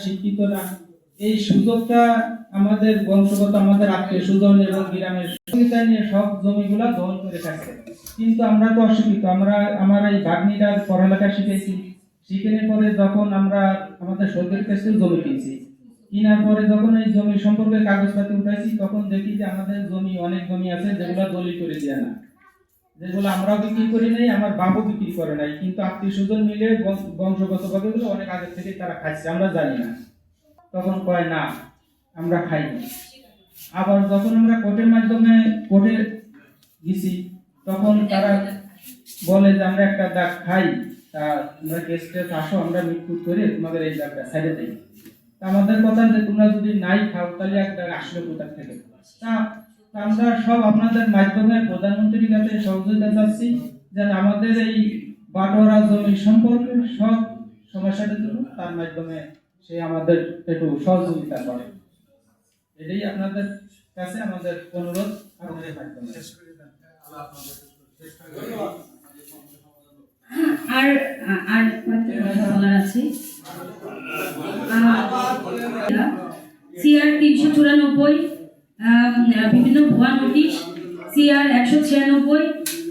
শিক্ষিত না, এই সুযোগটা আমাদের বংশগত আমাদের আত্মীয় স্বজন এবং গ্রামের সহযোগিতা নিয়ে সব জমিগুলা দখল করে থাকে। কিন্তু আমরা তো অশিক্ষিত, আমার এই ভাগ্নিটার পড়ালেখা শিখেছি, শিখে পরে যখন আমরা আমাদের সরকারের কাছে জমি কিনছি, কেনার পরে যখন এই জমি সম্পর্কে কাগজপাতি উঠাইছি, তখন দেখি যে আমাদের জমি অনেক জমি আছে যেগুলো দলিল করে দেয়া না, যেগুলো আমরাও বিক্রি করি নাই, আমার বাবু বিক্রি করে নাই, কিন্তু আত্মীয় স্বজন মিলে বংশগতভাবে গুলো অনেক আগে থেকে তারা খাইছে, আমরা জানি না। তখন কয় না আমরা খাইনি। আবার যখন আমরা কোর্টের মাধ্যমে কোর্টে গেছি, তখন তারা বলে যে আমরা একটা দাগ খাই, তা তোমরা কেসটা আসো, আমরা মিটকুট করে তোমাদের এই দাগটা ছেড়ে দিই। আমাদের কথা যে তোমরা যদি নাই খাও তাহলে এক দাগ আসলে কোথা থেকে। তা আমরা সব আপনাদের মাধ্যমে প্রধানমন্ত্রীর কাছে সহযোগিতা চাচ্ছি, যেন আমাদের এই বাটোয়ারা জমি সম্পর্কে সব সমস্যাটা জন্য তার মাধ্যমে সে আমাদের একটু সহযোগিতা করে। এটাই আপনাদের কাছে আমাদের অনুরোধ। আপনাদের মাধ্যমে আর আর কথা বলার আছে। সিআর 394 বিভিন্ন ভুয়া নোটিশ, সিআর 196,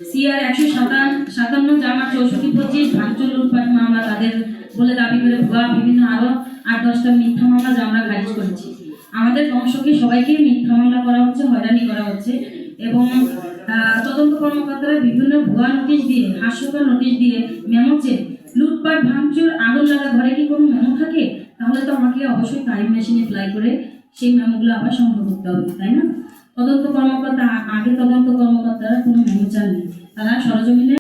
সিআর 157 জামা 64-25 ভাঙচুর লুটপাট মামলা তাদের বলে দাবি করে ভুয়া বিভিন্ন আরো 8-10টা মিথ্যা মামলা যা আমরা খারিজ করেছি। আমাদের বংশকে সবাইকে মিথ্যা মামলা করা হচ্ছে, হয়রানি করা হচ্ছে এবং তদন্ত কর্মকর্তারা বিভিন্ন ভুয়া নোটিশ দিয়ে, হাস্যকর নোটিশ দিয়ে মেমো চেয়ে লুটপাট ভাঙচুর আগুন লাগা ঘরে কি কোনো মেমো থাকে? তাহলে তো আমাকে অবশ্যই টাইম মেশিনে অ্যাপ্লাই করে সেই মেমোগুলো আবার সংগ্রহ করতে হবে, তাই না? তদন্ত কর্মকর্তারা কোনো মেমো চাননি, তারা সরজমিনে